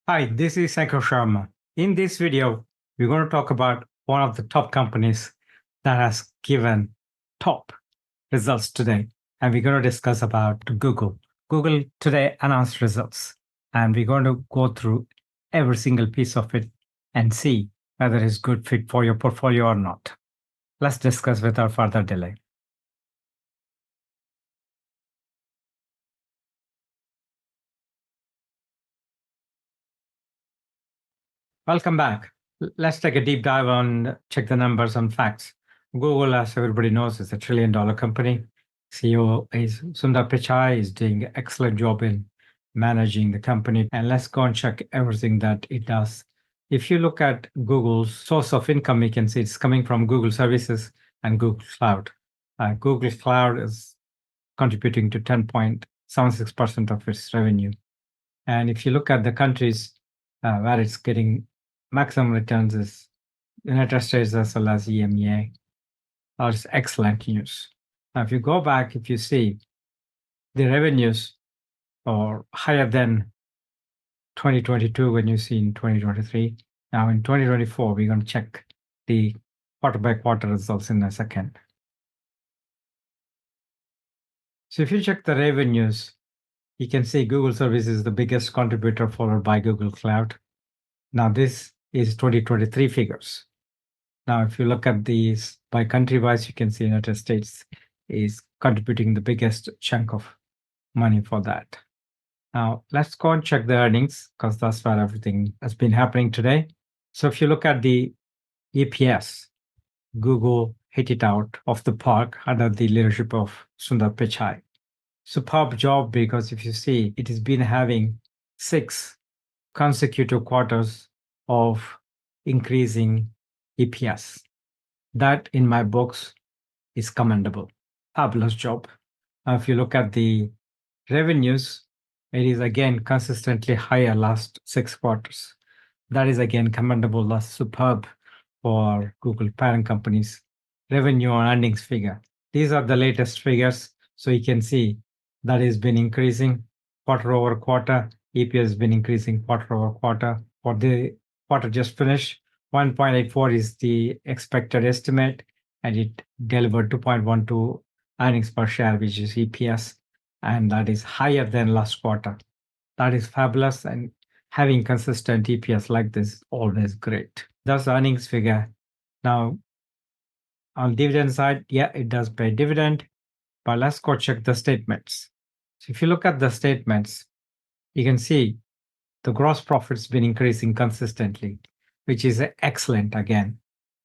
Hi, this is Shankar Sharma. In this video, we're going to talk about one of the top companies that has given top results today. And we're going to discuss about Google. Google today announced results, and we're going to go through every single piece of it and see whether it's good fit for your portfolio or not. Let's discuss without further delay. Welcome back. Let's take a deep dive on check the numbers and facts. Google, as everybody knows, is a $1 trillion company. CEO is Sundar Pichai is doing an excellent job in managing the company. And let's go and check everything that it does. If you look at Google's source of income, you can see it's coming from Google Services and Google Cloud. Google Cloud is contributing to 10.76% of its revenue. And if you look at the countries where it's getting maximum returns is United States as well as EMEA. That's excellent news. Now, if you go back, if you see the revenues are higher than 2022 when you see in 2023. Now in 2024, we're going to check the quarter by quarter results in a second. So if you check the revenues, you can see Google Services is the biggest contributor followed by Google Cloud. Now this is 2023 figures. Now, if you look at these by country wise, you can see United States is contributing the biggest chunk of money for that. Now, let's go and check the earnings because that's where everything has been happening today. So if you look at the EPS, Google hit it out of the park under the leadership of Sundar Pichai. Superb job because if you see, it has been having 6 consecutive quarters of increasing EPS. That, in my books, is commendable. Fabulous job. Now, if you look at the revenues, it is again consistently higher last 6 quarters. That is again commendable. That's superb for Google parent companies. Revenue and earnings figure. These are the latest figures. So you can see that has been increasing quarter over quarter. EPS has been increasing quarter over quarter. For the quarter just finished, 1.84 is the expected estimate, and it delivered 2.12 earnings per share, which is EPS, and that is higher than last quarter. That is fabulous, and having consistent EPS like this is always great. That's the earnings figure. Now, on dividend side, yeah, it does pay dividend, but let's go check the statements. So if you look at the statements, you can see the gross profit's been increasing consistently, which is excellent again.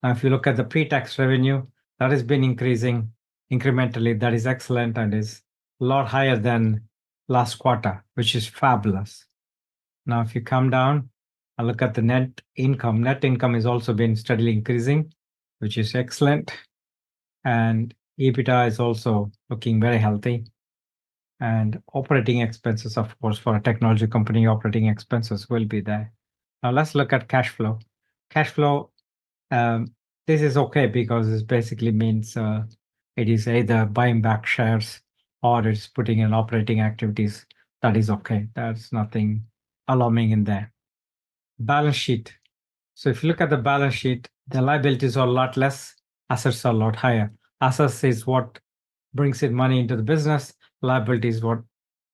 Now, if you look at the pre-tax revenue, that has been increasing incrementally. That is excellent and is a lot higher than last quarter, which is fabulous. Now, if you come down and look at the net income has also been steadily increasing, which is excellent. And EBITDA is also looking very healthy. And operating expenses, of course, for a technology company, operating expenses will be there. Now let's look at cash flow. Cash flow, this is okay because it basically means it is either buying back shares or it's putting in operating activities. That is okay. There's nothing alarming in there. Balance sheet. So if you look at the balance sheet, the liabilities are a lot less, assets are a lot higher. Assets is what brings in money into the business. Liability is what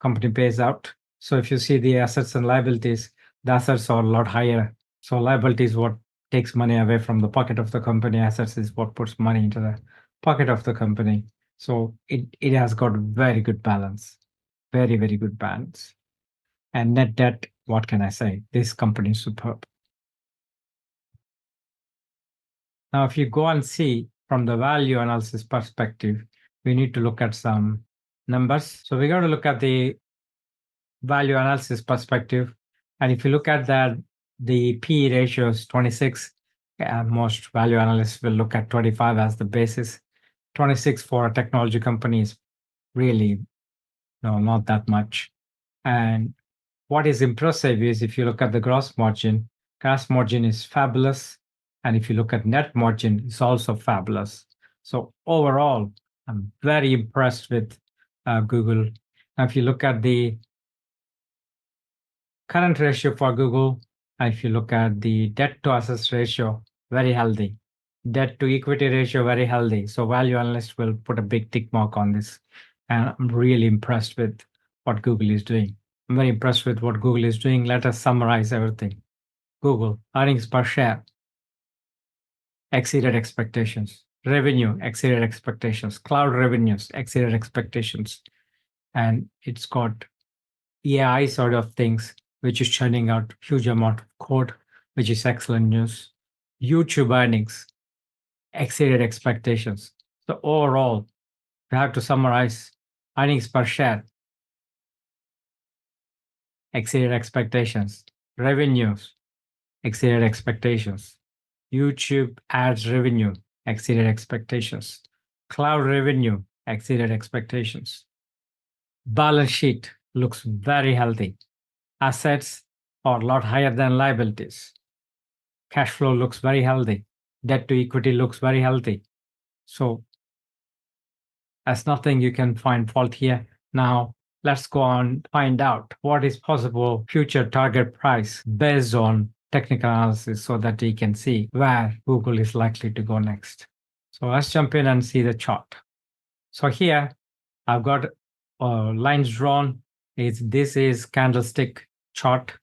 company pays out. So if you see the assets and liabilities, the assets are a lot higher. So liability is what takes money away from the pocket of the company. Assets is what puts money into the pocket of the company. So it has got very good balance, very, very good balance. And net debt, what can I say? This company is superb. Now, if you go and see from the value analysis perspective, we need to look at some numbers. So we're going to look at the value analysis perspective. And if you look at that, the PE ratio is 26. Most value analysts will look at 25 as the basis. 26 for a technology company is really not that much. And what is impressive is if you look at the gross margin is fabulous. And if you look at net margin, it's also fabulous. So overall, I'm very impressed with Google. Now, if you look at the Current ratio for Google, if you look at the debt to assets ratio, very healthy. Debt to equity ratio, very healthy. So value analysts will put a big tick mark on this. And I'm really impressed with what Google is doing. I'm very impressed with what Google is doing. Let us summarize everything. Google earnings per share exceeded expectations. Revenue exceeded expectations. Cloud revenues exceeded expectations. And it's got AI sort of things, which is churning out huge amount of code, which is excellent news. YouTube earnings exceeded expectations. So overall, we have to summarize earnings per share exceeded expectations. Revenues exceeded expectations. YouTube ads revenue exceeded expectations. Cloud revenue exceeded expectations. Balance sheet looks very healthy. Assets are a lot higher than liabilities. Cash flow looks very healthy. Debt to equity looks very healthy. So that's nothing you can find fault here. Now let's go on find out what is possible future target price based on technical analysis so that we can see where Google is likely to go next. So let's jump in and see the chart. So here I've got lines drawn. This is candlestick chart.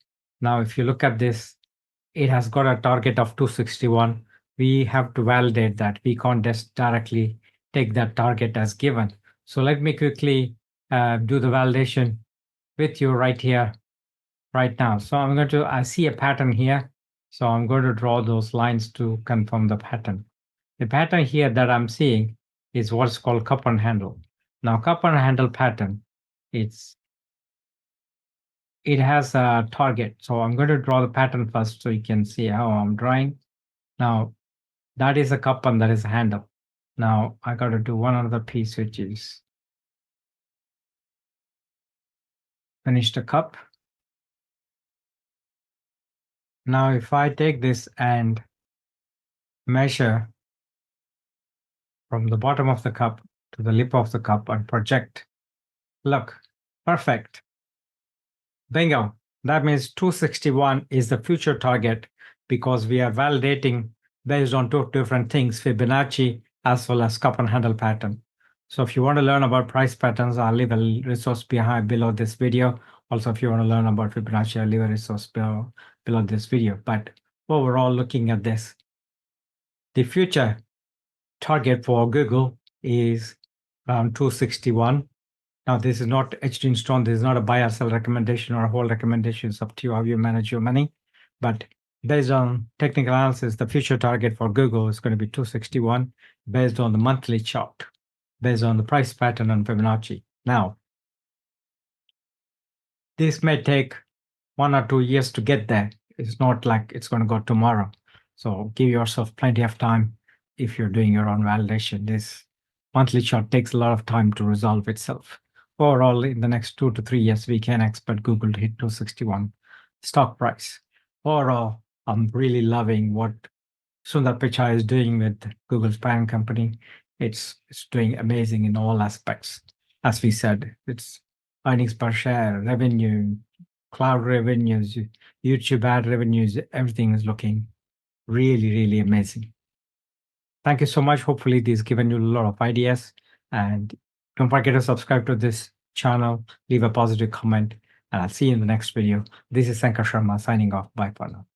Now, if you look at this, it has got a target of 261. We have to validate that. We can't just directly take that target as given. So let me quickly do the validation with you right here, right now. So I see a pattern here. So I'm going to draw those lines to confirm the pattern. The pattern here that I'm seeing is what's called cup and handle. Now, cup and handle pattern, it has a target. So I'm going to draw the pattern first so you can see how I'm drawing. Now, that is a cup and that is a handle. Now, I got to do one other piece, which is finish the cup. Now, if I take this and measure from the bottom of the cup to the lip of the cup and project, look, perfect. Bingo. That means 261 is the future target because we are validating based on two different things, Fibonacci as well as cup and handle pattern. So if you want to learn about price patterns, I'll leave a resource below this video. Also, if you want to learn about Fibonacci, I'll leave a resource below this video. But overall, looking at this, the future target for Google is around 261. Now, this is not etched in stone. This is not a buy or sell recommendation or a hold recommendation. It's up to you how you manage your money. But based on technical analysis, the future target for Google is going to be 261 based on the monthly chart, based on the price pattern on Fibonacci. Now, this may take 1 or 2 years to get there. It's not like it's going to go tomorrow. So give yourself plenty of time if you're doing your own validation. This monthly chart takes a lot of time to resolve itself. Overall, in the next 2 to 3 years, we can expect Google to hit 261 stock price. Overall, I'm really loving what Sundar Pichai is doing with Google's parent company. It's doing amazing in all aspects. As we said, it's earnings per share, revenue, cloud revenues, YouTube ad revenues, everything is looking really, really amazing. Thank you so much. Hopefully, this has given you a lot of ideas. And don't forget to subscribe to this channel, leave a positive comment, and I'll see you in the next video. This is Sankar Sharma signing off. Bye for now.